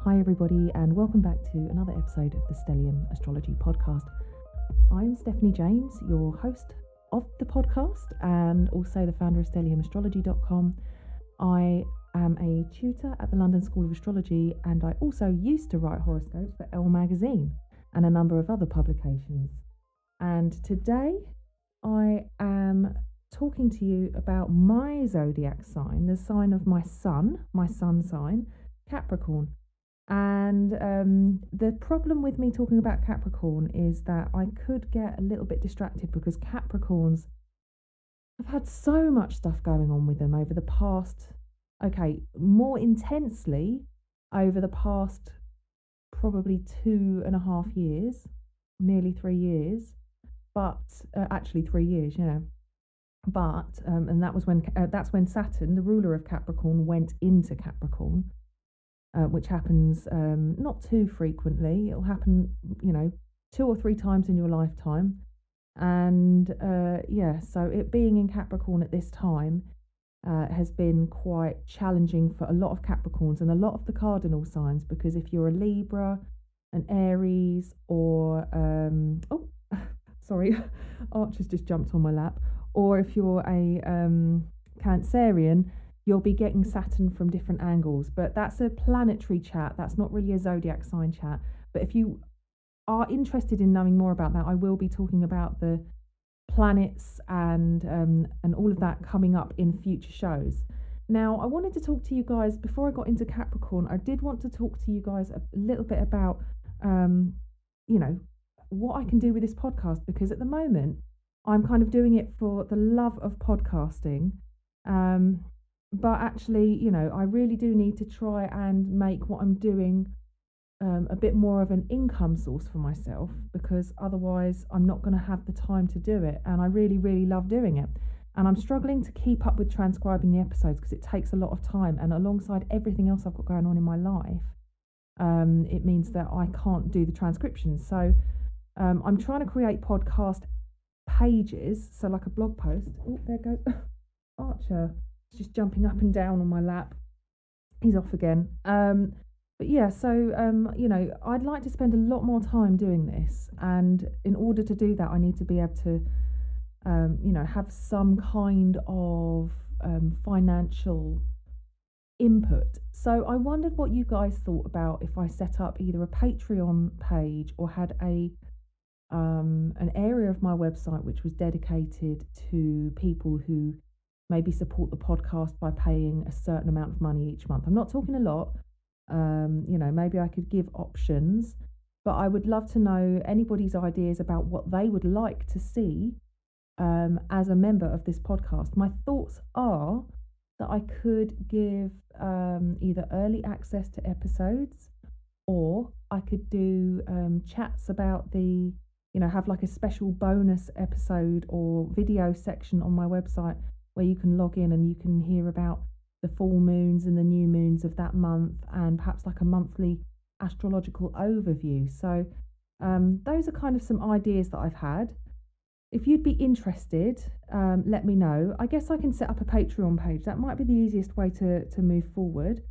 Hi everybody, and welcome back to another episode of the Stellium Astrology podcast. I'm Stephanie James, your host of the podcast and also the founder of StelliumAstrology.com. I am a tutor at the London School of Astrology, and I also used to write horoscopes for Elle magazine and a number of other publications. And today I am talking to you about my zodiac sign, the sign of my sun sign, Capricorn. And the problem with me talking about Capricorn is that I could get a little bit distracted because Capricorns, I've had so much stuff going on with them over the past, more intensely over the past probably 2.5 years, nearly 3 years, but actually 3 years, yeah. But and that's when Saturn, the ruler of Capricorn, went into Capricorn. Which happens not too frequently. It'll happen, 2 or 3 times in your lifetime. And so it being in Capricorn at this time has been quite challenging for a lot of Capricorns and a lot of the cardinal signs, because if you're a Libra, an Aries, or sorry, Archer's just jumped on my lap, or if you're a Cancerian, you'll be getting Saturn from different angles. But that's a planetary chat. That's not really a zodiac sign chat. But if you are interested in knowing more about that, I will be talking about the planets and all of that coming up in future shows. Now, I wanted to talk to you guys, before I got into Capricorn, I did want to talk to you guys a little bit about, what I can do with this podcast, because at the moment I'm kind of doing it for the love of podcasting. But actually, I really do need to try and make what I'm doing a bit more of an income source for myself, because otherwise I'm not going to have the time to do it. And I really, really love doing it. And I'm struggling to keep up with transcribing the episodes because it takes a lot of time. And alongside everything else I've got going on in my life, it means that I can't do the transcriptions. So I'm trying to create podcast pages. So like a blog post. Oh, there goes Archer. Just jumping up and down on my lap. He's off again. But yeah, so I'd like to spend a lot more time doing this, and in order to do that I need to be able to have some kind of financial input. So I wondered what you guys thought about if I set up either a Patreon page or had an area of my website which was dedicated to people who maybe support the podcast by paying a certain amount of money each month. I'm not talking a lot. Maybe I could give options, but I would love to know anybody's ideas about what they would like to see as a member of this podcast. My thoughts are that I could give either early access to episodes, or I could do chats about have like a special bonus episode or video section on my website where you can log in and you can hear about the full moons and the new moons of that month, and perhaps like a monthly astrological overview. So those are kind of some ideas that I've had. If you'd be interested, let me know. I guess I can set up a Patreon page. That might be the easiest way to move forward.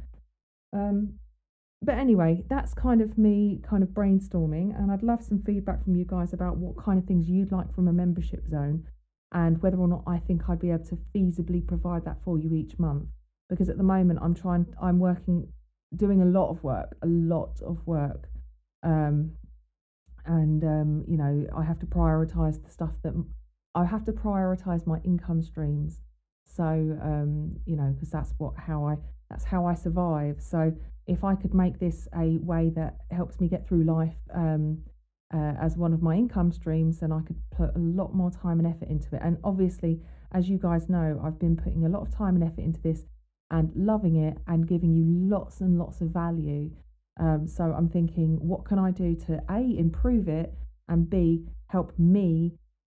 But anyway, that's kind of me kind of brainstorming, and I'd love some feedback from you guys about what kind of things you'd like from a membership zone, and whether or not I think I'd be able to feasibly provide that for you each month. Because at the moment doing a lot of work, I have to prioritize the stuff that I have to prioritize my income streams. So, because that's how I survive. So if I could make this a way that helps me get through life, as one of my income streams, then I could put a lot more time and effort into it. And obviously, as you guys know, I've been putting a lot of time and effort into this and loving it and giving you lots and lots of value. So I'm thinking, what can I do to A, improve it, and B, help me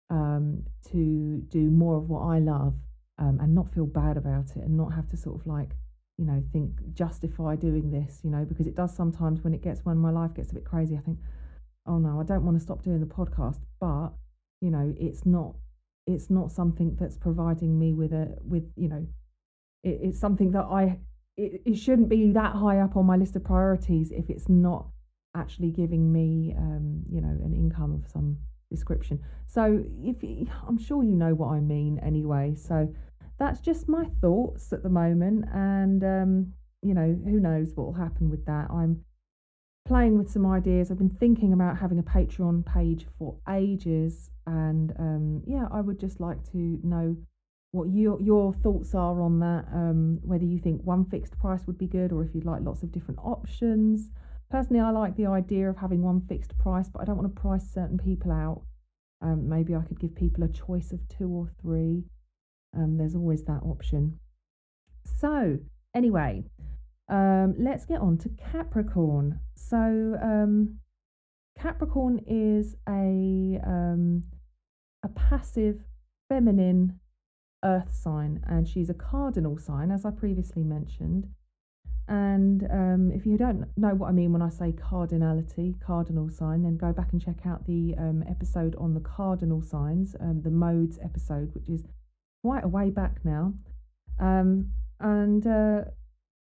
to do more of what I love, and not feel bad about it, and not have to sort of justify doing this, because it does sometimes when my life gets a bit crazy, I think, oh no, I don't want to stop doing the podcast, but it's not something that's providing me with it's something that it shouldn't be that high up on my list of priorities if it's not actually giving me, an income of some description. So I'm sure you know what I mean anyway. So that's just my thoughts at the moment, and who knows what will happen with that. I'm playing with some ideas. I've been thinking about having a Patreon page for ages, and I would just like to know what your thoughts are on that. Whether you think one fixed price would be good, or if you'd like lots of different options. Personally, I like the idea of having one fixed price, but I don't want to price certain people out. Maybe I could give people a choice of two or three. There's always that option. So anyway, let's get on to Capricorn. So Capricorn is a passive feminine earth sign, and she's a cardinal sign, as I previously mentioned. And if you don't know what I mean when I say cardinal sign, then go back and check out the episode on the cardinal signs, the modes episode, which is quite a way back now. And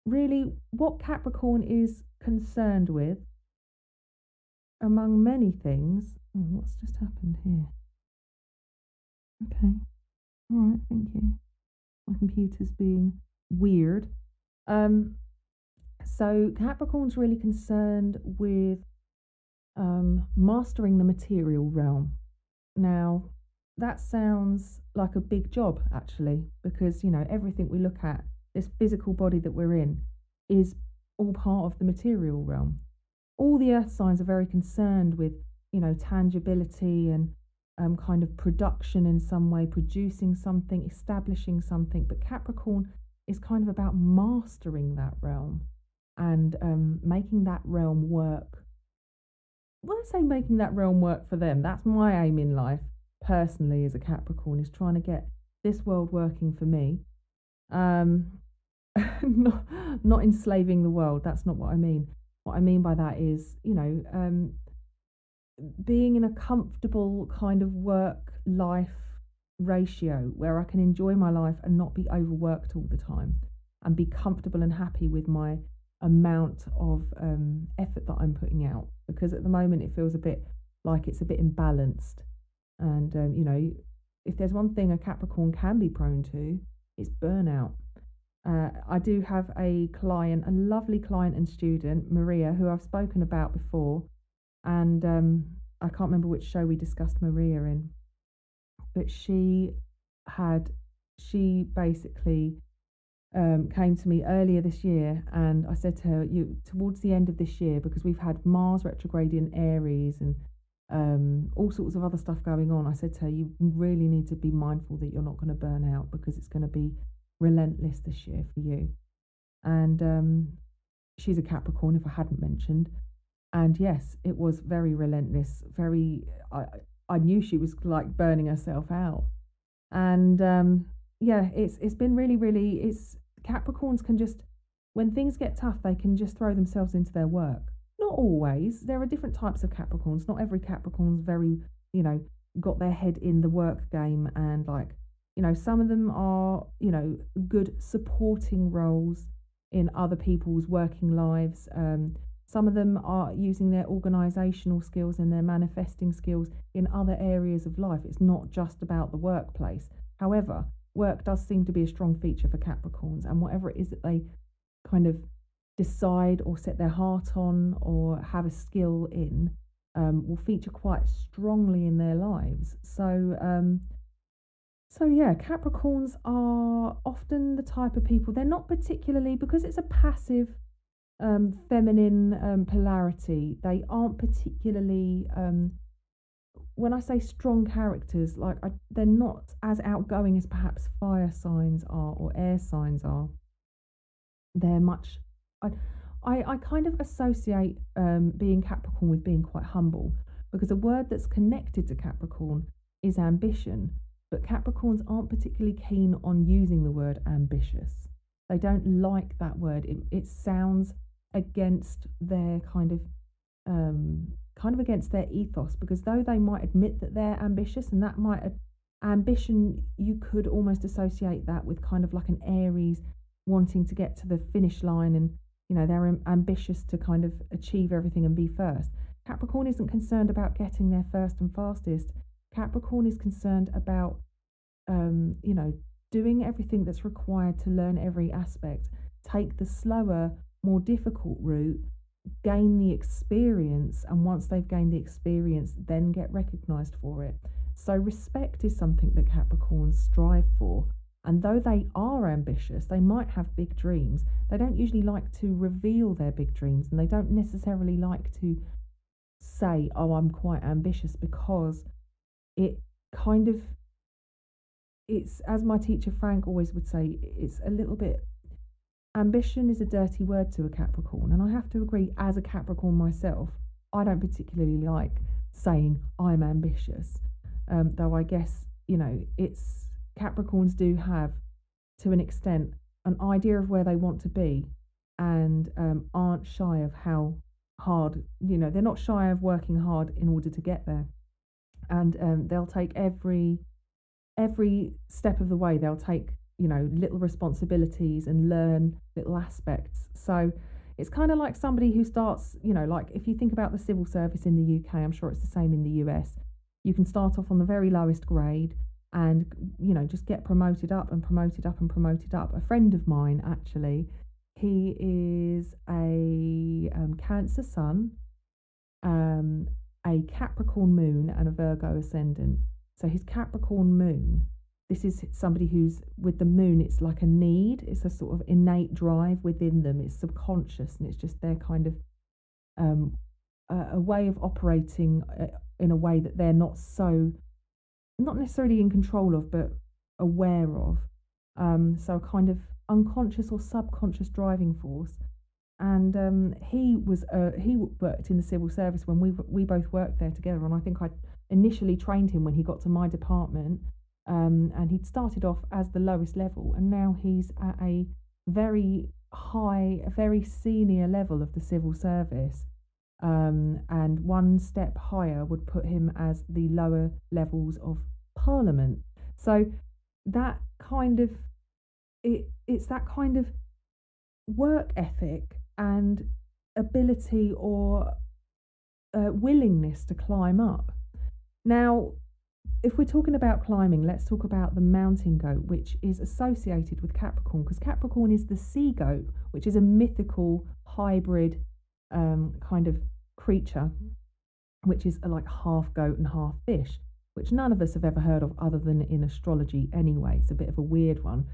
really, what Capricorn is concerned with, among many things. Oh, what's just happened here? Okay. All right, thank you. My computer's being weird. So Capricorn's really concerned with mastering the material realm. Now, that sounds like a big job, actually, because, everything we look at, this physical body that we're in, is all part of the material realm. All the earth signs are very concerned with, tangibility and kind of production in some way, producing something, establishing something. But Capricorn is kind of about mastering that realm and making that realm work. When I say making that realm work for them, that's my aim in life, personally, as a Capricorn, is trying to get this world working for me. Not enslaving the world. That's not what I mean. What I mean by that is, being in a comfortable kind of work-life ratio where I can enjoy my life and not be overworked all the time, and be comfortable and happy with my amount of effort that I'm putting out. Because at the moment it feels a bit like it's a bit imbalanced. And, if there's one thing a Capricorn can be prone to, it's burnout. I do have a client, a lovely client and student, Maria, who I've spoken about before. And I can't remember which show we discussed Maria in. But she basically came to me earlier this year, and I said to her, towards the end of this year, because we've had Mars retrograde in Aries and all sorts of other stuff going on, I said to her, you really need to be mindful that you're not going to burn out, because it's going to be relentless this year for you. And she's a Capricorn, if I hadn't mentioned. And yes, it was very relentless. I knew she was like burning herself out. And it's been really, really, Capricorns can just, when things get tough, they can just throw themselves into their work. Not always. There are different types of Capricorns. Not every Capricorn's very, got their head in the work game, and some of them are, good supporting roles in other people's working lives. Some of them are using their organisational skills and their manifesting skills in other areas of life. It's not just about the workplace. However, work does seem to be a strong feature for Capricorns, and whatever it is that they kind of decide or set their heart on or have a skill in will feature quite strongly in their lives. So Capricorns are often the type of people, they're not particularly, because it's a passive feminine polarity, they aren't particularly, when I say strong characters, they're not as outgoing as perhaps fire signs are or air signs are. They're much, I kind of associate being Capricorn with being quite humble, because a word that's connected to Capricorn is ambition, but Capricorns aren't particularly keen on using the word ambitious. They don't like that word. It sounds against their kind of against their ethos, because though they might admit that they're ambitious, and ambition, you could almost associate that with kind of like an Aries wanting to get to the finish line, and they're ambitious to kind of achieve everything and be first. Capricorn isn't concerned about getting there first and fastest. Capricorn is concerned about doing everything that's required to learn every aspect, take the slower, more difficult route, gain the experience, and once they've gained the experience, then get recognized for it. So respect is something that Capricorns strive for. And though they are ambitious, they might have big dreams. They don't usually like to reveal their big dreams, and they don't necessarily like to say, oh, I'm quite ambitious, because it kind of, it's, as my teacher Frank always would say, it's a little bit, ambition is a dirty word to a Capricorn. And I have to agree, as a Capricorn myself, I don't particularly like saying I'm ambitious. Though I guess, it's, Capricorns do have, to an extent, an idea of where they want to be, and aren't shy of how hard, they're not shy of working hard in order to get there. And they'll take every step of the way. They'll take, little responsibilities and learn little aspects. So it's kind of like somebody who starts, like if you think about the civil service in the UK, I'm sure it's the same in the US. You can start off on the very lowest grade and, just get promoted up and promoted up and promoted up. A friend of mine, actually, he is a Cancer sun, a Capricorn moon, and a Virgo ascendant. So his Capricorn moon, this is somebody who's, with the moon, it's like a need. It's a sort of innate drive within them. It's subconscious, and it's just their kind of a way of operating in a way that they're not necessarily in control of, but aware of. So a kind of unconscious or subconscious driving force. And he worked in the civil service when we both worked there together. And I think I initially trained him when he got to my department. And he'd started off as the lowest level, and now he's at a very high, a very senior level of the civil service. And one step higher would put him as the lower levels of Parliament. So that kind of, it's that kind of work ethic and ability or willingness to climb up. Now, if we're talking about climbing, let's talk about the mountain goat, which is associated with Capricorn, because Capricorn is the sea goat, which is a mythical hybrid kind of creature, which is like half goat and half fish, which none of us have ever heard of other than in astrology anyway. It's a bit of a weird one.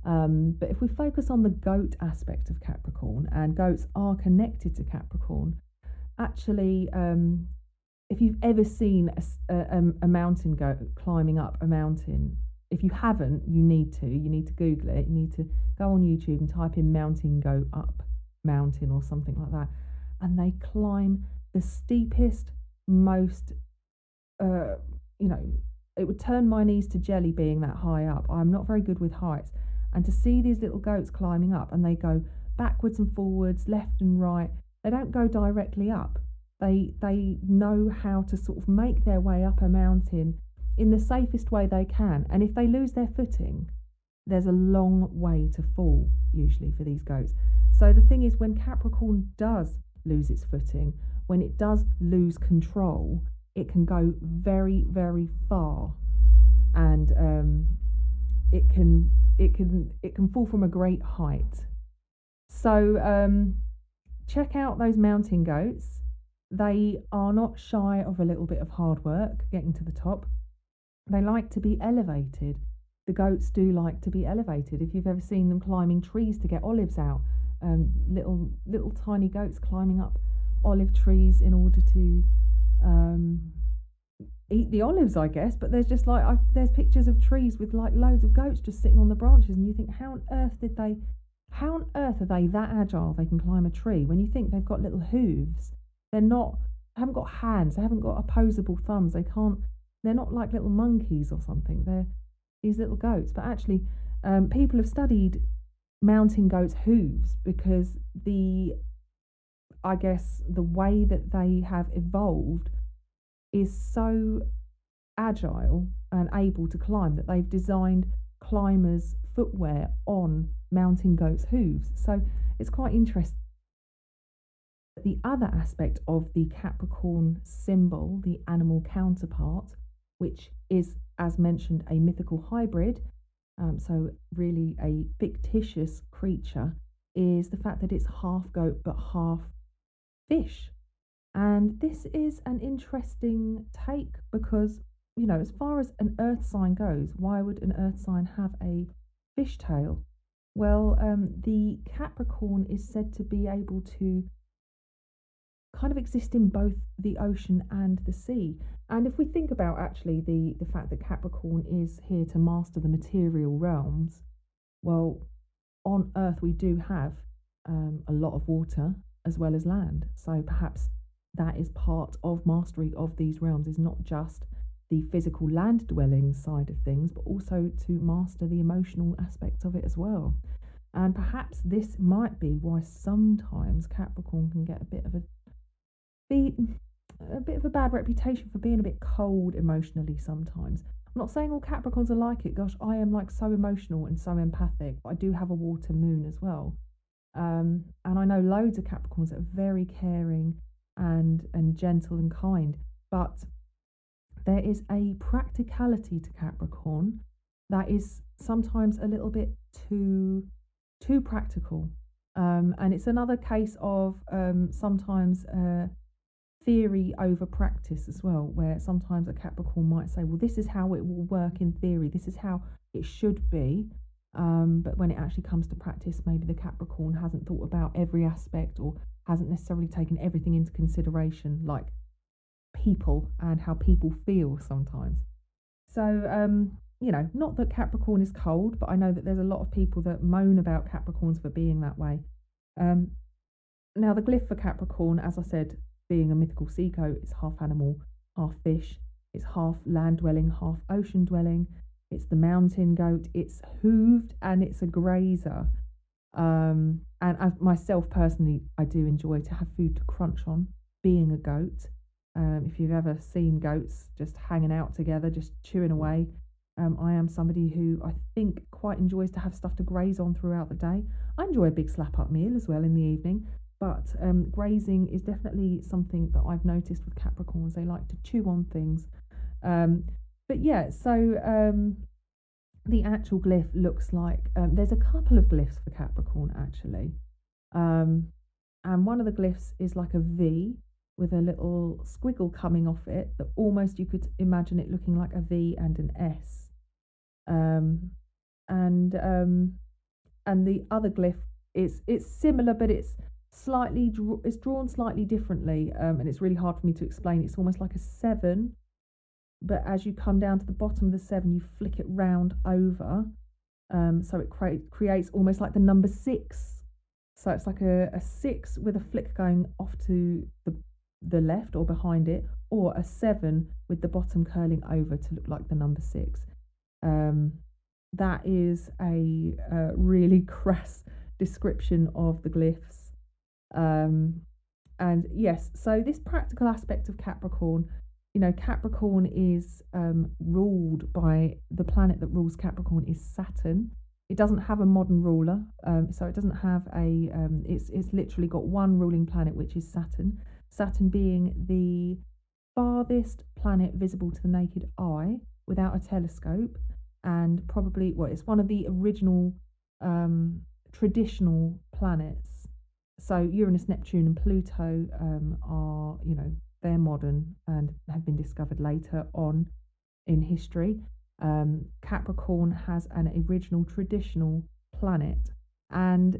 But if we focus on the goat aspect of Capricorn, and goats are connected to Capricorn, actually, if you've ever seen a mountain goat climbing up a mountain, if you haven't, you need to Google it. You need to go on YouTube and type in mountain goat up mountain or something like that. And they climb the steepest, most, it would turn my knees to jelly being that high up. I'm not very good with heights. And to see these little goats climbing up, and they go backwards and forwards, left and right, they don't go directly up. They know how to sort of make their way up a mountain in the safest way they can. And if they lose their footing, there's a long way to fall, usually, for these goats. So the thing is, when Capricorn does lose its footing, when it does lose control, it can go very, very far. And it can fall from a great height. So check out those mountain goats. They are not shy of a little bit of hard work getting to the top. They like to be elevated. The goats do like to be elevated. If you've ever seen them climbing trees to get olives out, little tiny goats climbing up olive trees in order to eat the olives, I guess. But there's just there's pictures of trees with like loads of goats just sitting on the branches, and you think, how on earth are they that agile? They can climb a tree. When you think they've got little hooves, they haven't got hands, they haven't got opposable thumbs, they're not like little monkeys or something. They're these little goats. But actually, people have studied mountain goats' hooves, because the way that they have evolved is so agile and able to climb that they've designed climbers' footwear on mountain goat's hooves. So it's quite interesting. The other aspect of the Capricorn symbol, the animal counterpart, which is, as mentioned, a mythical hybrid, so really a fictitious creature, is the fact that it's half goat but half fish. And this is an interesting take because, as far as an earth sign goes, why would an earth sign have a fish tail? Well, the Capricorn is said to be able to kind of exist in both the ocean and the sea. And if we think about actually the fact that Capricorn is here to master the material realms, well, on Earth we do have a lot of water as well as land. So perhaps that is part of mastery of these realms, is not just the physical land dwelling side of things, but also to master the emotional aspects of it as well. And perhaps this might be why sometimes Capricorn can get a bit of a bad reputation for being a bit cold emotionally sometimes. I'm not saying all Capricorns are like it. Gosh, I am like so emotional and so empathic, but I do have a water moon as well. And I know loads of Capricorns that are very caring and gentle and kind, but there is a practicality to Capricorn that is sometimes a little bit too practical. And it's another case of sometimes theory over practice as well, where sometimes a Capricorn might say, well, this is how it will work in theory, this is how it should be, but when it actually comes to practice, maybe the Capricorn hasn't thought about every aspect or hasn't necessarily taken everything into consideration, like people and how people feel sometimes. So not that Capricorn is cold, but I know that there's a lot of people that moan about Capricorns for being that way. Now the glyph for Capricorn, as I said, being a mythical sea goat, it's half animal, half fish. It's half land dwelling, half ocean dwelling. It's the mountain goat. It's hooved and it's a grazer. And myself personally, I do enjoy to have food to crunch on, being a goat. If you've ever seen goats just hanging out together, just chewing away, I am somebody who I think quite enjoys to have stuff to graze on throughout the day. I enjoy a big slap up meal as well in the evening. But grazing is definitely something that I've noticed with Capricorns. They like to chew on things. But yeah, so the actual glyph looks like, there's a couple of glyphs for Capricorn actually. And one of the glyphs is like a V with a little squiggle coming off it that almost you could imagine it looking like a V and an S. And the other glyph it's similar, but it's drawn slightly differently, and it's really hard for me to explain. It's almost like a 7, but as you come down to the bottom of the 7, you flick it round over, so it creates almost like the number 6. So it's like a 6 with a flick going off to the left or behind it, or a 7 with the bottom curling over to look like the number 6. That is a really crass description of the glyphs. And yes, so this practical aspect of Capricorn, Capricorn is ruled by the planet that rules Capricorn is Saturn. It doesn't have a modern ruler, so it doesn't have a it's literally got one ruling planet, which is Saturn. Saturn being the farthest planet visible to the naked eye without a telescope, and probably, well, it's one of the original traditional planets. So Uranus, Neptune and Pluto are, they're modern and have been discovered later on in history. Capricorn has an original traditional planet, and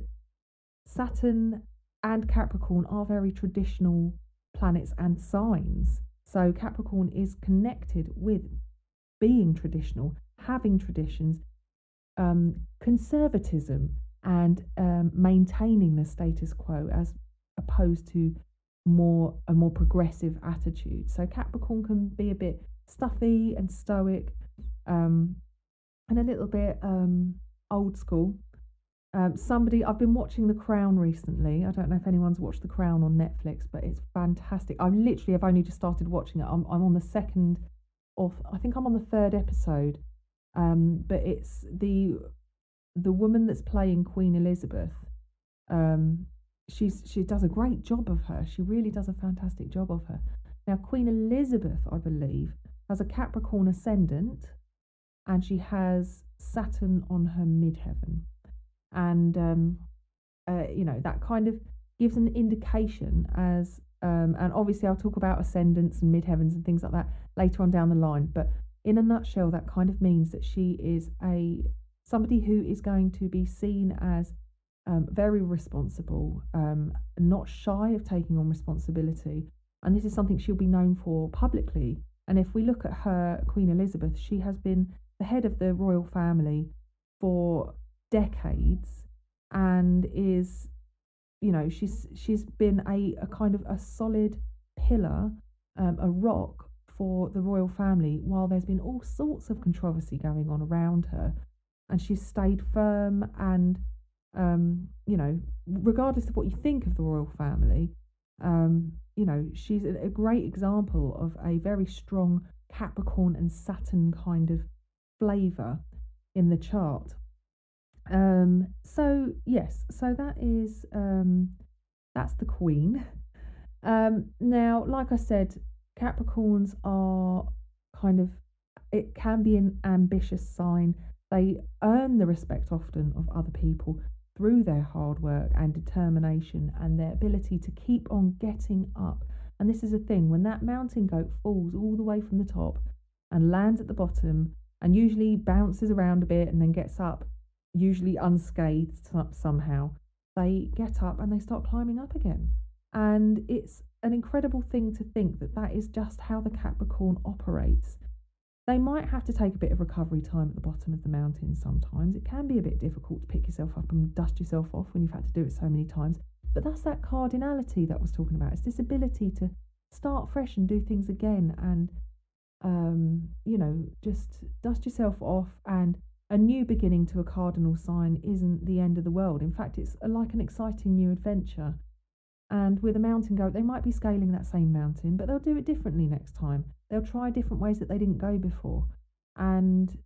Saturn and Capricorn are very traditional planets and signs. So Capricorn is connected with being traditional, having traditions, conservatism, and maintaining the status quo as opposed to a more progressive attitude. So Capricorn can be a bit stuffy and stoic, and a little bit old school. I've been watching The Crown recently. I don't know if anyone's watched The Crown on Netflix, but it's fantastic. I literally have only just started watching it. I'm on the second, or I think I'm on the third episode. But it's the the woman that's playing Queen Elizabeth, she does a great job of her. She really does a fantastic job of her. Now, Queen Elizabeth, I believe, has a Capricorn ascendant, and she has Saturn on her midheaven. And that kind of gives an indication as and obviously I'll talk about ascendants and midheavens and things like that later on down the line, but in a nutshell, that kind of means that she is somebody who is going to be seen as very responsible, not shy of taking on responsibility, and this is something she'll be known for publicly. And if we look at her, Queen Elizabeth, she has been the head of the royal family for decades, and is, she's been a kind of a solid pillar, a rock for the royal family, while there's been all sorts of controversy going on around her, and she's stayed firm. And regardless of what you think of the royal family, she's a great example of a very strong Capricorn and Saturn kind of flavour in the chart. So that is that's the Queen. Now, like I said, Capricorns are it can be an ambitious sign. They earn the respect often of other people through their hard work and determination and their ability to keep on getting up. And this is a thing, when that mountain goat falls all the way from the top and lands at the bottom and usually bounces around a bit and then gets up, usually unscathed somehow, they get up and they start climbing up again. And it's an incredible thing to think that that is just how the Capricorn operates. They might have to take a bit of recovery time at the bottom of the mountain sometimes. It can be a bit difficult to pick yourself up and dust yourself off when you've had to do it so many times. But that's that cardinality that I was talking about. It's this ability to start fresh and do things again and, just dust yourself off. And a new beginning to a cardinal sign isn't the end of the world. In fact, it's like an exciting new adventure. And with a mountain goat, they might be scaling that same mountain, but they'll do it differently next time. They'll try different ways that they didn't go before. And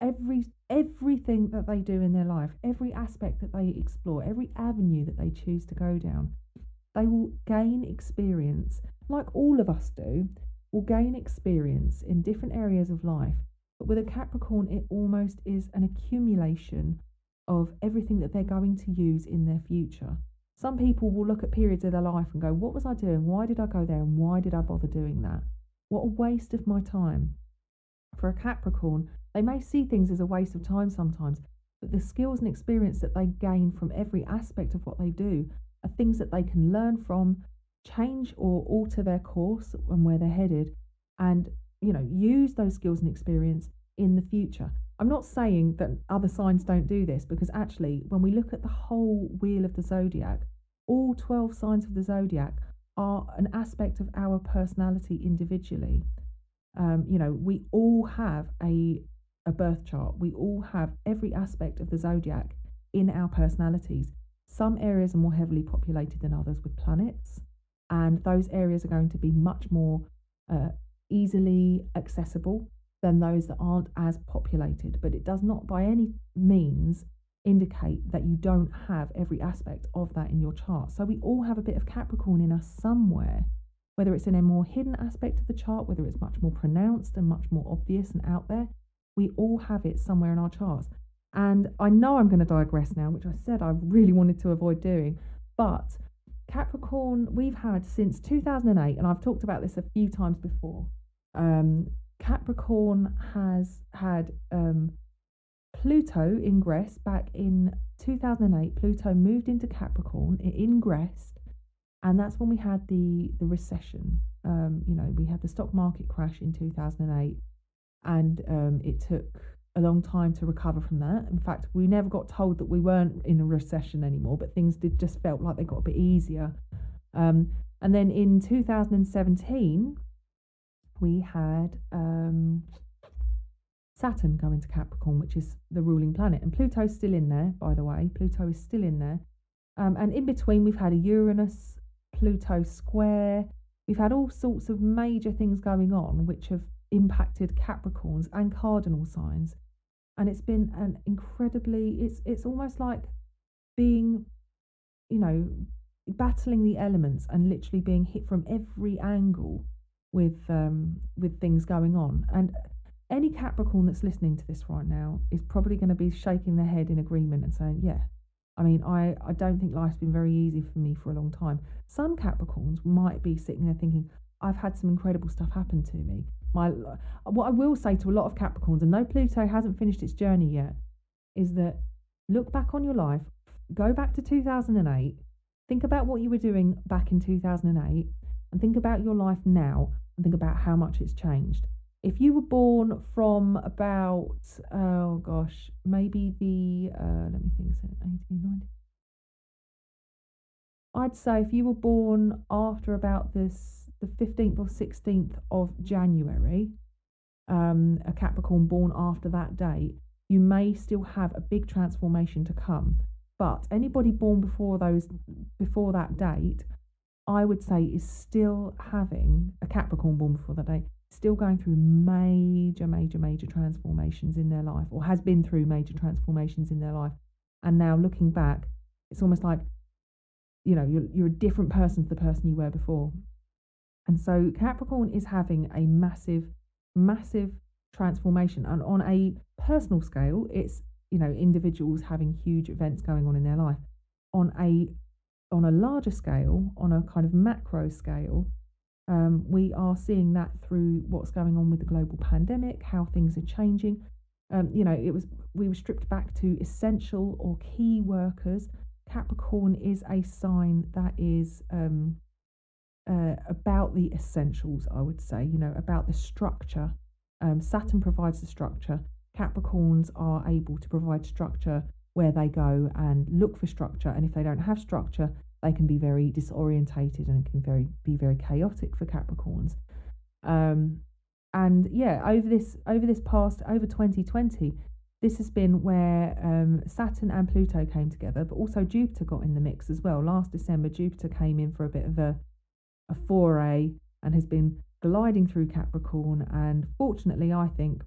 everything that they do in their life, every aspect that they explore, every avenue that they choose to go down, they will gain experience, like all of us do, will gain experience in different areas of life. But with a Capricorn, it almost is an accumulation of everything that they're going to use in their future. Some people will look at periods of their life and go, what was I doing? Why did I go there? And why did I bother doing that? What a waste of my time. For a Capricorn, they may see things as a waste of time sometimes, but the skills and experience that they gain from every aspect of what they do are things that they can learn from, change or alter their course and where they're headed, and use those skills and experience in the future. I'm not saying that other signs don't do this, because actually, when we look at the whole wheel of the zodiac, all 12 signs of the zodiac are an aspect of our personality individually. We all have a birth chart. We all have every aspect of the zodiac in our personalities. Some areas are more heavily populated than others with planets, and those areas are going to be much more easily accessible than those that aren't as populated. But it does not by any means indicate that you don't have every aspect of that in your chart. So we all have a bit of Capricorn in us somewhere, whether it's in a more hidden aspect of the chart, whether it's much more pronounced and much more obvious and out there. We all have it somewhere in our charts. And I know I'm going to digress now, which I said I really wanted to avoid doing, but Capricorn we've had since 2008, and I've talked about this a few times before. Capricorn has had Pluto ingress back in 2008. Pluto moved into Capricorn, it ingressed, and that's when we had the recession. We had the stock market crash in 2008, and it took a long time to recover from that. In fact, we never got told that we weren't in a recession anymore, but things just felt like they got a bit easier. And then in 2017, we had Saturn go into Capricorn, which is the ruling planet. And Pluto's still in there, by the way. Pluto is still in there. And in between, we've had a Uranus, Pluto square. We've had all sorts of major things going on, which have impacted Capricorns and cardinal signs. and it's been an incredibly, it's almost like being, you know, battling the elements and literally being hit from every angle with things going on. And any Capricorn that's listening to this right now is probably going to be shaking their head in agreement and saying, yeah. I mean, I don't think life's been very easy for me for a long time. Some Capricorns might be sitting there thinking, I've had some incredible stuff happen to me. What I will say to a lot of Capricorns, and though Pluto hasn't finished its journey yet, is that look back on your life, go back to 2008, think about what you were doing back in 2008, and think about your life now, and think about how much it's changed. If you were born from about, oh gosh, maybe let me think, 1890. I'd say if you were born after about the 15th or 16th of January, a Capricorn born after that date, you may still have a big transformation to come. But anybody born before that date, I would say is still having a Capricorn born before that date, still going through major transformations in their life, or has been through major transformations in their life. And now looking back, it's almost like, you know, you're a different person to the person you were before. And so Capricorn is having a massive transformation. And on a personal scale, it's, you know, individuals having huge events going on in their life. On a larger scale, on a kind of macro scale, we are seeing that through what's going on with the global pandemic, how things are changing. You know, we were stripped back to essential or key workers. Capricorn is a sign that is about the essentials, I would say, you know, about the structure. Saturn provides the structure. Capricorns are able to provide structure where they go and look for structure. And if they don't have structure, they can be very disorientated and can be very chaotic for Capricorns. And yeah, over 2020, this has been where Saturn and Pluto came together, but also Jupiter got in the mix as well. Last December, Jupiter came in for a bit of a foray and has been gliding through Capricorn, and fortunately, I think,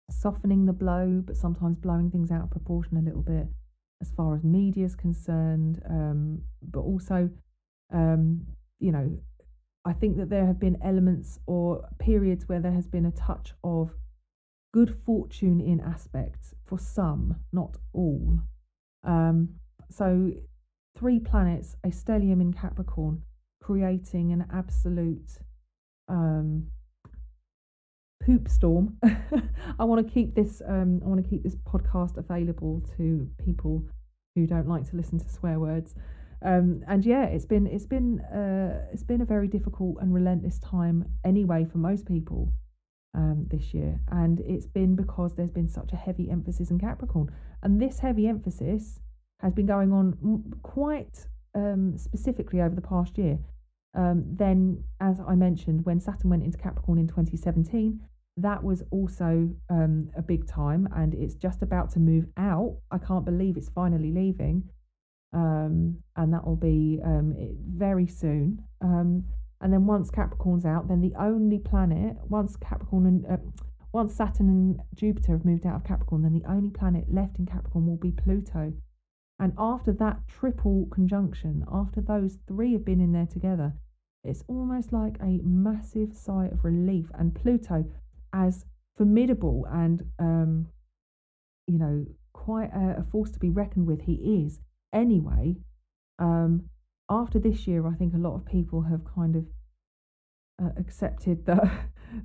softening the blow, but sometimes blowing things out of proportion a little bit as far as media is concerned. But also, you know, I think that there have been elements or periods where there has been a touch of good fortune in aspects for some, not all. So 3 planets, a stellium in Capricorn, creating an absolute poop storm. I want to keep this podcast available to people who don't like to listen to swear words. And yeah, it's been a very difficult and relentless time anyway for most people this year, and it's been because there's been such a heavy emphasis in Capricorn, and this heavy emphasis has been going on quite specifically over the past year. Then, as I mentioned, when Saturn went into Capricorn in 2017, that was also a big time, and it's just about to move out. I can't believe it's finally leaving, and that will be very soon. And then once Capricorn's out, then the only planet, once Saturn and Jupiter have moved out of Capricorn, then the only planet left in Capricorn will be Pluto. And after that triple conjunction, after those 3 have been in there together, it's almost like a massive sigh of relief. And Pluto, as formidable and, you know, quite a force to be reckoned with, he is anyway. After this year, I think a lot of people have kind of accepted that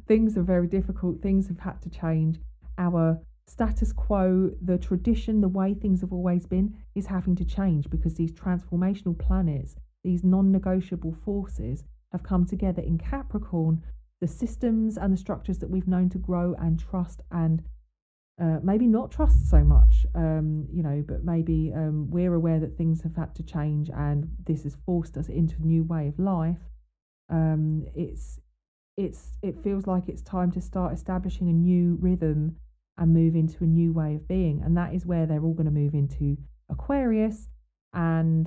things are very difficult, things have had to change. Our status quo, the tradition, the way things have always been, is having to change because these transformational planets, these non-negotiable forces, have come together in Capricorn. The systems and the structures that we've known to grow and trust, and maybe not trust so much, you know, but maybe we're aware that things have had to change, and this has forced us into a new way of life. It feels like it's time to start establishing a new rhythm and move into a new way of being, and that is where they're all going to move into Aquarius, and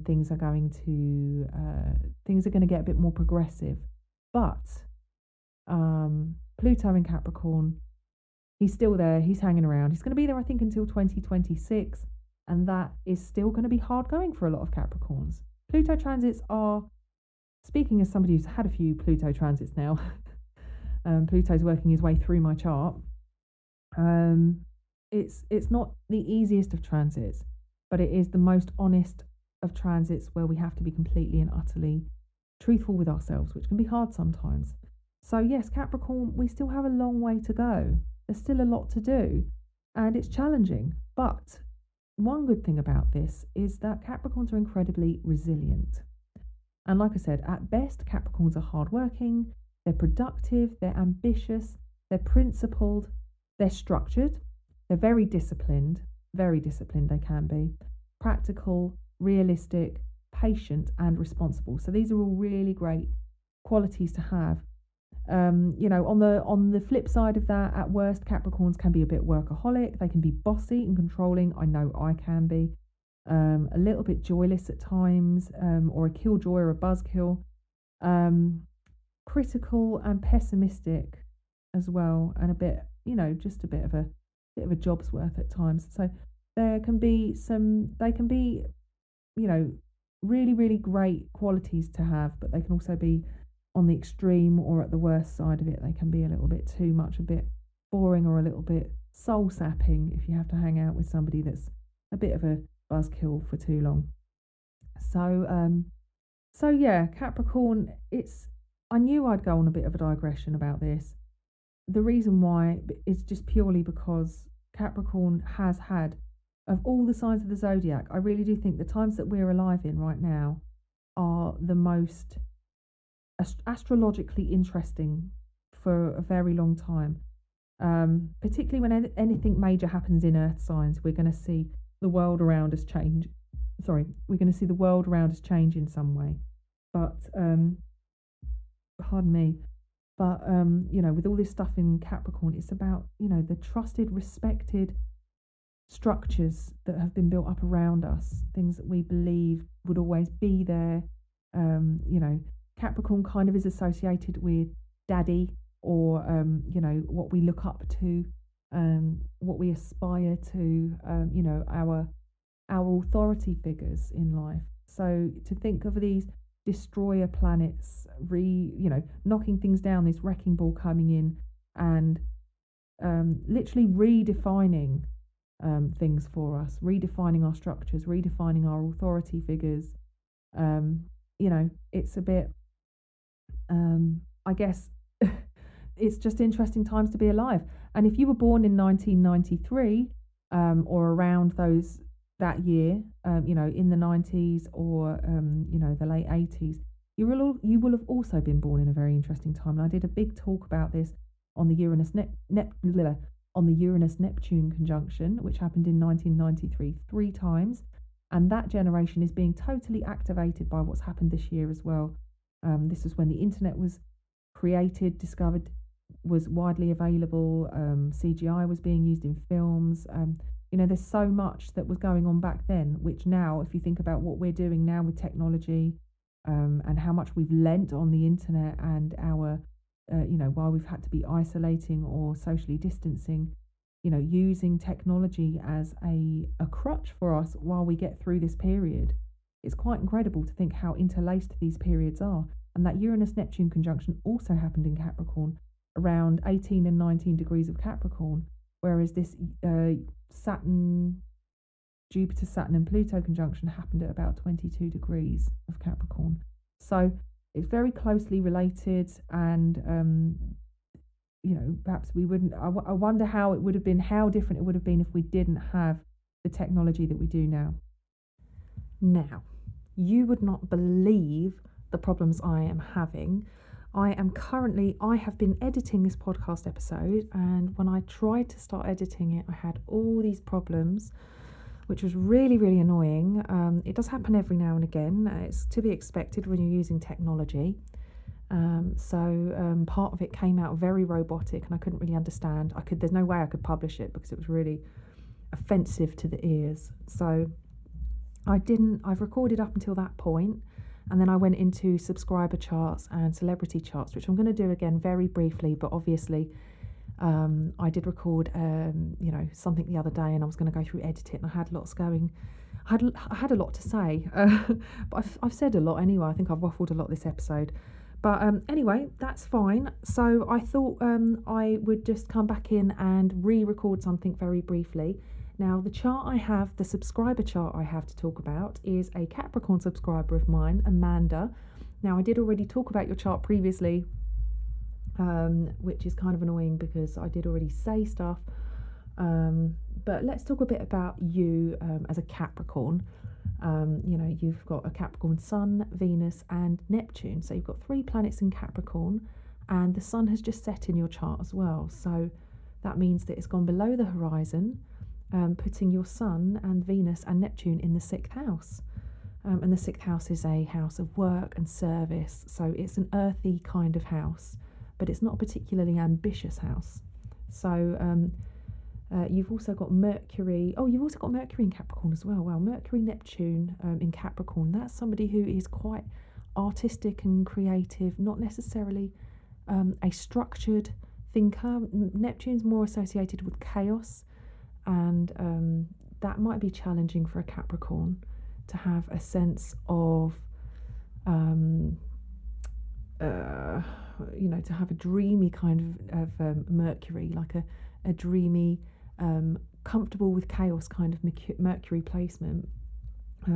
things are going to get a bit more progressive. But Pluto in Capricorn he's still there, he's hanging around. He's going to be there, I think, until 2026, and that is still going to be hard going for a lot of Capricorns. Pluto transits are, speaking as somebody who's had a few Pluto transits now, Pluto's working his way through my chart. It's not the easiest of transits, but it is the most honest of transits, where we have to be completely and utterly truthful with ourselves, which can be hard sometimes. So yes, Capricorn, we still have a long way to go. There's still a lot to do, and it's challenging. But one good thing about this is that Capricorns are incredibly resilient. And like I said, at best, Capricorns are hardworking, they're productive, they're ambitious, they're principled, they're structured, they're very disciplined they can be, practical, realistic, patient, and responsible. So these are all really great qualities to have. On the flip side of that, at worst, Capricorns can be a bit workaholic. They can be bossy and controlling. I know I can be. A little bit joyless at times, or a killjoy or a buzzkill. Critical and pessimistic as well, and a bit, just a bit of a job's worth at times. So they can be, really, really great qualities to have, but they can also be on the extreme, or at the worst side of it, they can be a little bit too much, a bit boring, or a little bit soul sapping if you have to hang out with somebody that's a bit of a buzzkill for too long. So yeah, Capricorn, I knew I'd go on a bit of a digression about this. The reason why is just purely because Capricorn has had, of all the signs of the zodiac, I really do think the times that we're alive in right now are the most astrologically interesting for a very long time. Particularly when anything major happens in Earth signs, we're going to see the world around us change. We're going to see the world around us change in some way. But, pardon me. But, with all this stuff in Capricorn, it's about, the trusted, respected structures that have been built up around us, things that we believe would always be there. Capricorn kind of is associated with daddy, or, what we look up to, what we aspire to, our authority figures in life. So to think of these destroyer planets, knocking things down, this wrecking ball coming in, and literally redefining things for us, redefining our structures, redefining our authority figures. It's a bit, I guess, it's just interesting times to be alive. And if you were born in 1993, or around that year, in the 90s, or the late 80s, you will have also been born in a very interesting time. And I did a big talk about this on the Uranus-Neptune conjunction, which happened in 1993 3 times, and that generation is being totally activated by what's happened this year as well. This was when the internet was created, discovered, was widely available. CGI was being used in films. There's so much that was going on back then, which now, if you think about what we're doing now with technology, and how much we've lent on the internet, and our, while we've had to be isolating or socially distancing, using technology as a crutch for us while we get through this period. It's quite incredible to think how interlaced these periods are. And that Uranus-Neptune conjunction also happened in Capricorn around 18 and 19 degrees of Capricorn, whereas this Jupiter, Saturn and Pluto conjunction happened at about 22 degrees of Capricorn. So it's very closely related, and perhaps we wouldn't, I wonder how different it would have been if we didn't have the technology that we do now. Now, you would not believe the problems I am having. I have been editing this podcast episode, and when I tried to start editing it, I had all these problems, which was really, really annoying. It does happen every now and again. It's to be expected when you're using technology. So part of it came out very robotic, and I couldn't really understand. There's no way I could publish it because it was really offensive to the ears. So I've recorded up until that point, and then I went into subscriber charts and celebrity charts, which I'm going to do again very briefly, but obviously I did record, something the other day, and I was going to go through, edit it, and I had lots going. I had a lot to say, but I've said a lot anyway. I think I've waffled a lot this episode. But anyway, that's fine. So I thought I would just come back in and re-record something very briefly. Now, the chart I have, the subscriber chart I have to talk about, is a Capricorn subscriber of mine, Amanda. Now, I did already talk about your chart previously, which is kind of annoying because I did already say stuff. But let's talk a bit about you as a Capricorn. You've got a Capricorn Sun, Venus and Neptune. So you've got 3 planets in Capricorn, and the Sun has just set in your chart as well. So that means that it's gone below the horizon, putting your Sun and Venus and Neptune in the 6th house. And the 6th house is a house of work and service. So it's an earthy kind of house, but it's not a particularly ambitious house. So you've also got Mercury. Oh, you've also got Mercury in Capricorn as well. Well, Mercury, Neptune in Capricorn. That's somebody who is quite artistic and creative, not necessarily a structured thinker. Neptune's more associated with chaos, and that might be challenging for a Capricorn to have a sense of, to have a dreamy kind of Mercury, like a dreamy, comfortable with chaos kind of Mercury placement,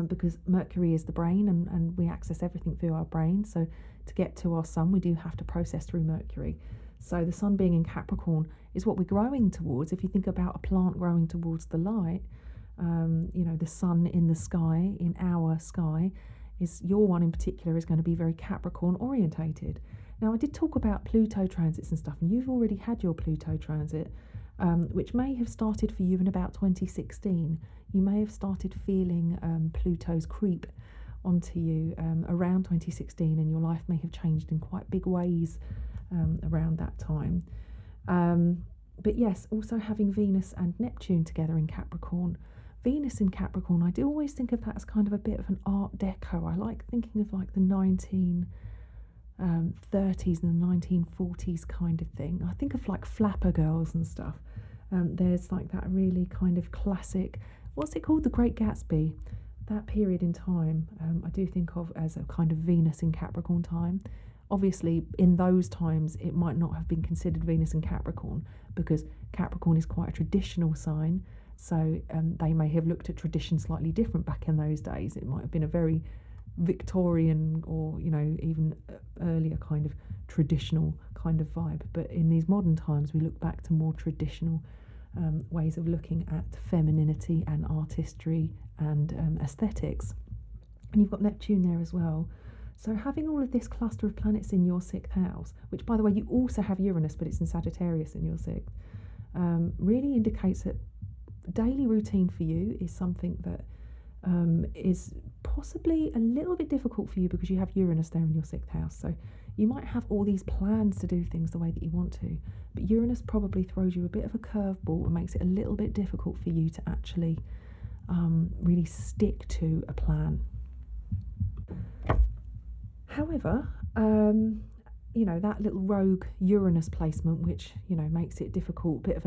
because Mercury is the brain, and we access everything through our brain. So to get to our Sun, we do have to process through Mercury. So the Sun being in Capricorn is what we're growing towards. If you think about a plant growing towards the light, the Sun in the sky, in our sky, is your one in particular is going to be very Capricorn orientated. Now, I did talk about Pluto transits and stuff, and you've already had your Pluto transit, which may have started for you in about 2016. You may have started feeling Pluto's creep onto you around 2016, and your life may have changed in quite big ways around that time. But yes, also having Venus and Neptune together in Capricorn. Venus in Capricorn, I do always think of that as kind of a bit of an Art Deco. I like thinking of like the 1930s and the 1940s kind of thing. I think of like flapper girls and stuff. There's like that really kind of classic, what's it called? The Great Gatsby. That period in time, I do think of as a kind of Venus in Capricorn time. Obviously, in those times, it might not have been considered Venus in Capricorn because Capricorn is quite a traditional sign. So they may have looked at tradition slightly different back in those days. It might have been a very Victorian or, even earlier kind of traditional kind of vibe. But in these modern times, we look back to more traditional ways of looking at femininity and artistry and aesthetics. And you've got Neptune there as well. So having all of this cluster of planets in your 6th house, which, by the way, you also have Uranus, but it's in Sagittarius in your 6th, really indicates that daily routine for you is something that is possibly a little bit difficult for you because you have Uranus there in your 6th house. So you might have all these plans to do things the way that you want to, but Uranus probably throws you a bit of a curveball and makes it a little bit difficult for you to actually really stick to a plan. However, that little rogue Uranus placement, which makes it difficult, bit of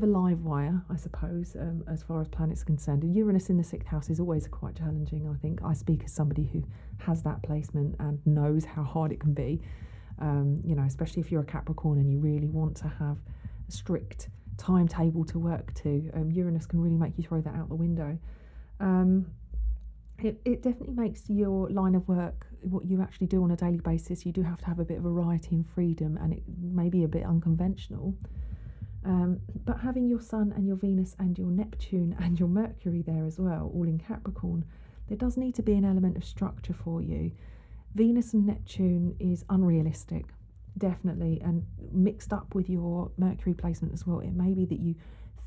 a live wire, I suppose, as far as planets are concerned. And Uranus in the 6th house is always quite challenging, I think. I speak as somebody who has that placement and knows how hard it can be, especially if you're a Capricorn and you really want to have a strict timetable to work to. Uranus can really make you throw that out the window. It definitely makes your line of work, what you actually do on a daily basis, you do have to have a bit of variety and freedom, and it may be a bit unconventional. But having your Sun and your Venus and your Neptune and your Mercury there as well, all in Capricorn, there does need to be an element of structure for you. Venus and Neptune is unrealistic, definitely, and mixed up with your Mercury placement as well. It may be that you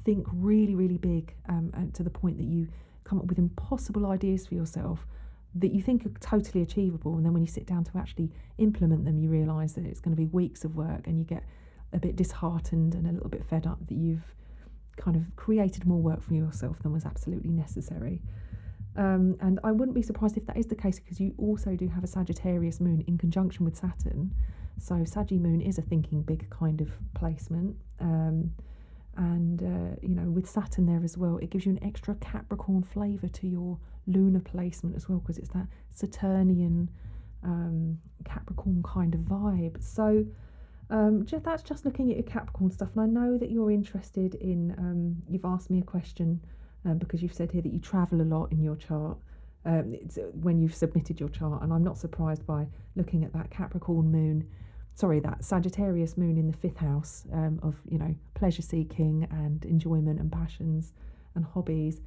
think really, really big, and to the point that you come up with impossible ideas for yourself that you think are totally achievable, and then when you sit down to actually implement them, you realise that it's going to be weeks of work, and you get a bit disheartened and a little bit fed up that you've kind of created more work for yourself than was absolutely necessary. And I wouldn't be surprised if that is the case, because you also do have a Sagittarius moon in conjunction with Saturn. So Saggy Moon is a thinking big kind of placement. With Saturn there as well, it gives you an extra Capricorn flavour to your lunar placement as well, because it's that Saturnian Capricorn kind of vibe. So that's just looking at your Capricorn stuff. And I know that you're interested in, you've asked me a question because you've said here that you travel a lot in your chart. It's when you've submitted your chart, and I'm not surprised by looking at that Capricorn moon, that Sagittarius moon in the 5th house of, pleasure seeking and enjoyment and passions and hobbies.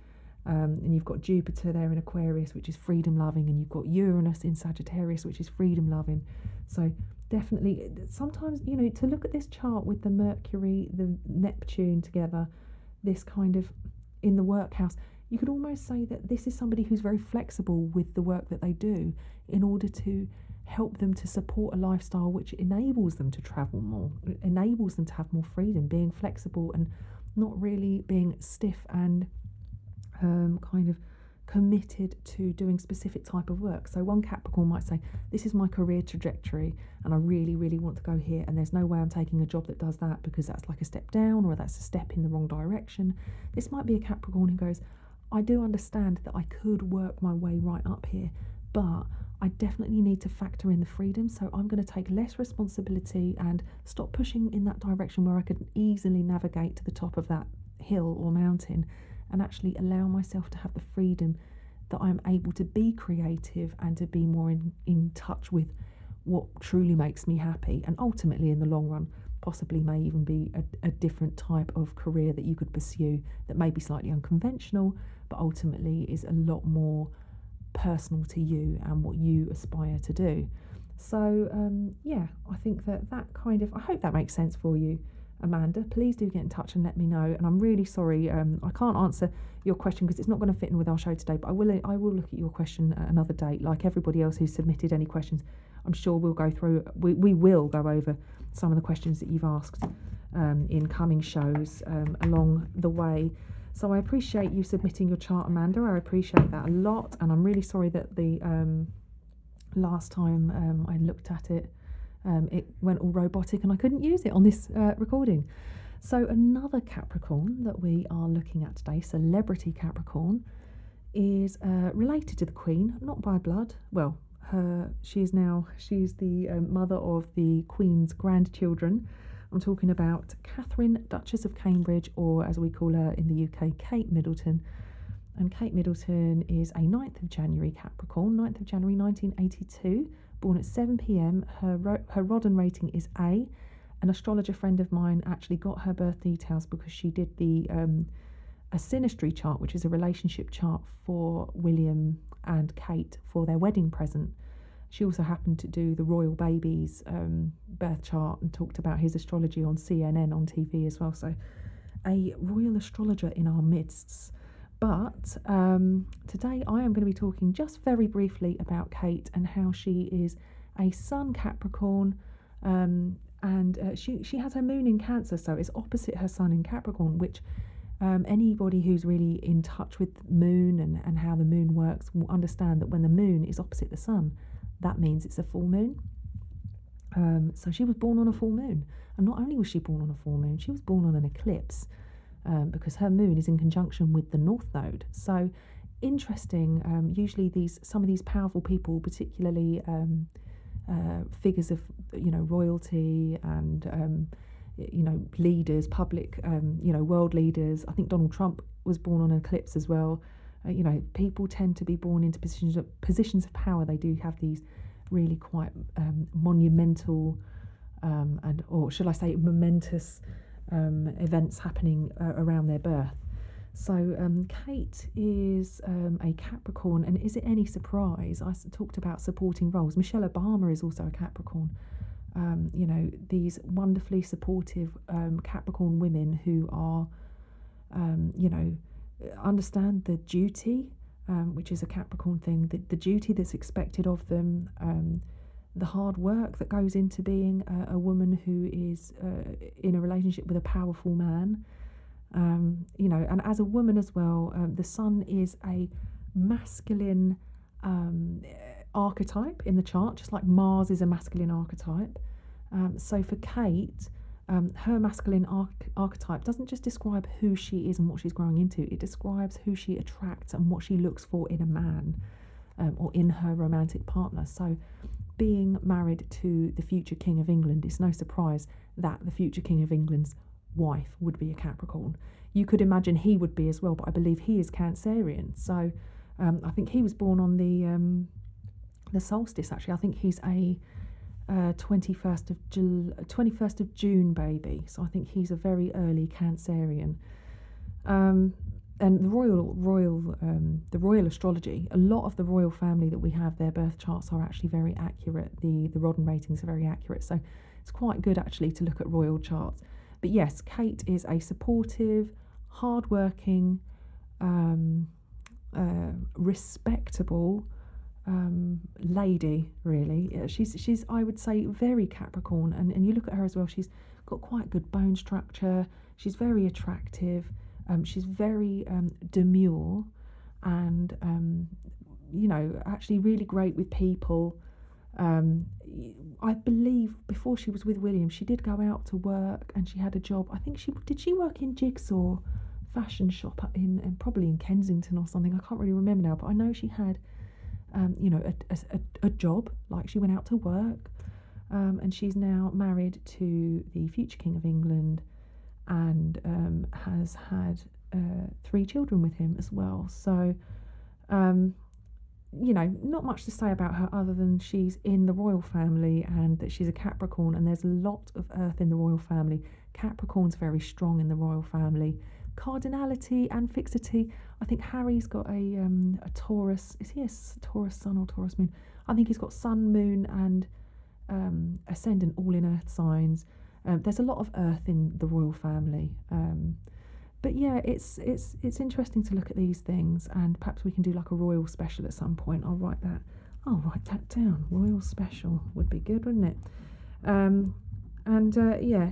And you've got Jupiter there in Aquarius, which is freedom loving, and you've got Uranus in Sagittarius, which is freedom loving. So definitely, sometimes, to look at this chart with the Mercury, the Neptune together, this kind of in the workhouse, you could almost say that this is somebody who's very flexible with the work that they do in order to help them to support a lifestyle which enables them to travel more, enables them to have more freedom, being flexible and not really being stiff and kind of committed to doing specific type of work. So one Capricorn might say, this is my career trajectory and I really, really want to go here, and there's no way I'm taking a job that does that because that's like a step down or that's a step in the wrong direction. This might be a Capricorn who goes, I do understand that I could work my way right up here, but I definitely need to factor in the freedom, so I'm going to take less responsibility and stop pushing in that direction where I could easily navigate to the top of that hill or mountain, and actually allow myself to have the freedom that I'm able to be creative and to be more in touch with what truly makes me happy, and ultimately in the long run possibly may even be a different type of career that you could pursue that may be slightly unconventional, but ultimately is a lot more personal to you and what you aspire to do. So I think that kind of, I hope that makes sense for you, Amanda. Please do get in touch and let me know. And I'm really sorry, I can't answer your question because it's not going to fit in with our show today, but I will look at your question at another date. Like everybody else who's submitted any questions, I'm sure we'll go through, we will go over some of the questions that you've asked in coming shows along the way. So I appreciate you submitting your chart, Amanda. I appreciate that a lot, and I'm really sorry that the last time I looked at it, it went all robotic and I couldn't use it on this recording. So another Capricorn that we are looking at today, celebrity Capricorn, is related to the Queen, not by blood. Well, she's the mother of the Queen's grandchildren. I'm talking about Catherine, Duchess of Cambridge, or as we call her in the UK, Kate Middleton. And Kate Middleton is a 9th of January Capricorn, 9th of January 1982, born at 7 p.m. Her Rodden rating is A. An astrologer friend of mine actually got her birth details because she did a synastry chart, which is a relationship chart for William and Kate for their wedding present. She also happened to do the royal baby's birth chart and talked about his astrology on CNN on TV as well. So a royal astrologer in our midst. But today I am going to be talking just very briefly about Kate and how she is a Sun Capricorn, and she has her moon in Cancer, so it's opposite her Sun in Capricorn, which anybody who's really in touch with moon and how the moon works will understand that when the moon is opposite the Sun, that means it's a full moon. So she was born on a full moon, and not only was she born on a full moon, she was born on an eclipse, because her moon is in conjunction with the North Node. So interesting. Usually some of these powerful people, particularly figures of royalty and leaders, public world leaders. I think Donald Trump was born on an eclipse as well. People tend to be born into positions of power. They do have these really quite monumental or should I say momentous events happening around their birth. So Kate is a Capricorn, and is it any surprise? I talked about supporting roles. Michelle Obama is also a Capricorn. These wonderfully supportive Capricorn women who are, understand the duty, which is a Capricorn thing, the duty that's expected of them, the hard work that goes into being a woman who is in a relationship with a powerful man. And as a woman as well, the Sun is a masculine archetype in the chart, just like Mars is a masculine archetype. So for Kate, her masculine archetype doesn't just describe who she is and what she's growing into, it describes who she attracts and what she looks for in a man, or in her romantic partner. So being married to the future King of England, it's no surprise that the future King of England's wife would be a Capricorn. You could imagine he would be as well, but I believe he is Cancerian. So I think he was born on the solstice, actually. I think he's a 21st of June baby, so I think he's a very early Cancerian. And the royal astrology, a lot of the royal family that we have, their birth charts are actually very accurate. The Rodden ratings are very accurate, so it's quite good actually to look at royal charts. But yes, Kate is a supportive, hardworking, respectable lady, really. She's I would say very Capricorn, and you look at her as well, she's got quite good bone structure, she's very attractive, she's very demure, and actually really great with people. I believe before she was with William, she did go out to work and she had a job. I think she work in Jigsaw fashion shop in probably in Kensington or something. I can't really remember now, but I know she had a job, like she went out to work, and she's now married to the future King of England, and has had 3 children with him as well. So not much to say about her other than she's in the royal family and that she's a Capricorn, and there's a lot of earth in the royal family. Capricorn's very strong in the royal family. Cardinality and fixity. I think Harry's got a Taurus. Is he a Taurus sun or Taurus moon? I think he's got sun, moon, and ascendant all in earth signs. There's a lot of earth in the royal family. But yeah, it's interesting to look at these things, and perhaps we can do like a royal special at some point. I'll write that down. Royal special would be good, wouldn't it?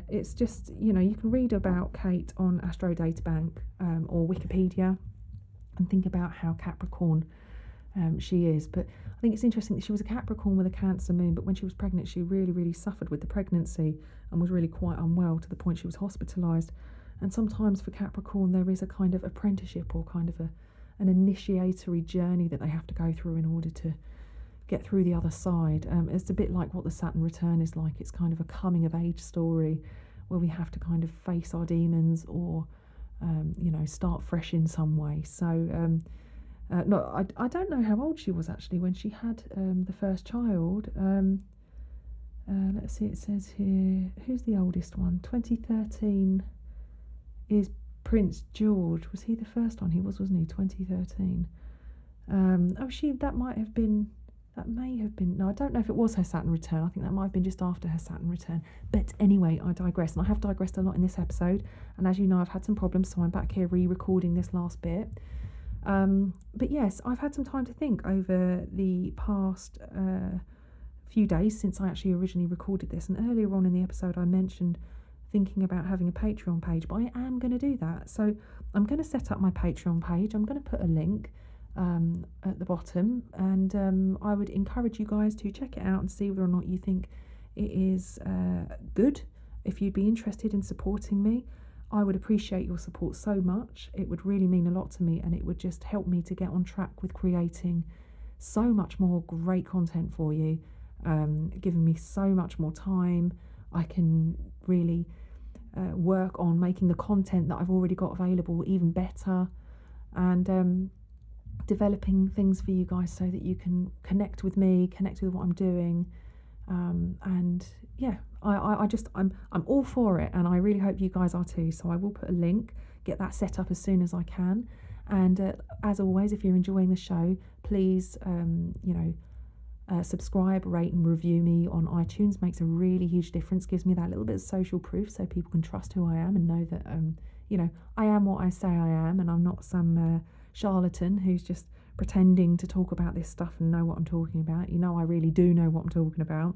It's just, you can read about Kate on Astro Databank or Wikipedia and think about how Capricorn she is. But I think it's interesting that she was a Capricorn with a Cancer moon, but when she was pregnant, she really, really suffered with the pregnancy and was really quite unwell to the point she was hospitalised. And sometimes for Capricorn, there is a kind of apprenticeship or kind of an initiatory journey that they have to go through in order to get through the other side. It's a bit like what the Saturn return is like. It's kind of a coming of age story where we have to kind of face our demons or, start fresh in some way. So, I don't know how old she was actually when she had the first child. Let's see, it says here, who's the oldest one? 2013 is Prince George. Was he the first one? He was, wasn't he? 2013. That may have been, no, I don't know if it was her Saturn return. I think that might have been just after her Saturn return. But anyway, I digress, and I have digressed a lot in this episode, and as you know, I've had some problems, so I'm back here re-recording this last bit. But yes, I've had some time to think over the past few days since I actually originally recorded this, and earlier on in the episode I mentioned thinking about having a Patreon page, but I am going to do that. So I'm going to set up my Patreon page. I'm going to put a link at the bottom, and I would encourage you guys to check it out and see whether or not you think it is good. If you'd be interested in supporting me, I would appreciate your support so much. It would really mean a lot to me, and it would just help me to get on track with creating so much more great content for you, giving me so much more time. I can really work on making the content that I've already got available even better, and developing things for you guys so that you can connect with me, connect with what I'm doing, and yeah, I'm all for it, and I really hope you guys are too. So I will put a link, get that set up as soon as I can, and as always, if you're enjoying the show, please subscribe, rate and review me on iTunes. Makes a really huge difference, gives me that little bit of social proof so people can trust who I am and know that I am what I say I am, and I'm not some charlatan who's just pretending to talk about this stuff and know what I'm talking about. I really do know what I'm talking about.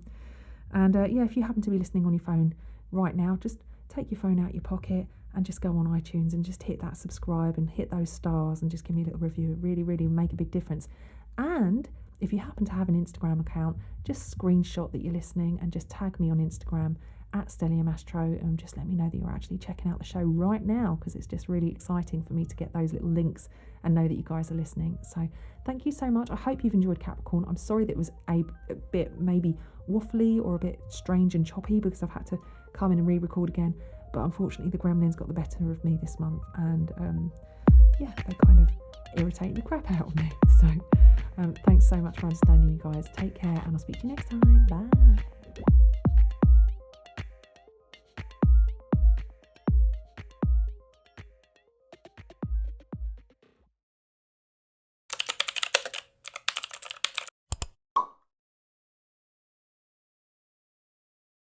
And if you happen to be listening on your phone right now, just take your phone out your pocket and just go on iTunes and just hit that subscribe and hit those stars and just give me a little review. It really, really make a big difference. And if you happen to have an Instagram account, just screenshot that you're listening and just tag me on Instagram at Stellium Astro, and just let me know that you're actually checking out the show right now, because it's just really exciting for me to get those little links and know that you guys are listening. So thank you so much. I hope you've enjoyed Capricorn. I'm sorry that it was a bit maybe waffly or a bit strange and choppy, because I've had to come in and re-record again, but unfortunately the gremlins got the better of me this month, and they kind of irritate the crap out of me. So thanks so much for understanding, you guys. Take care, and I'll speak to you next time. Bye.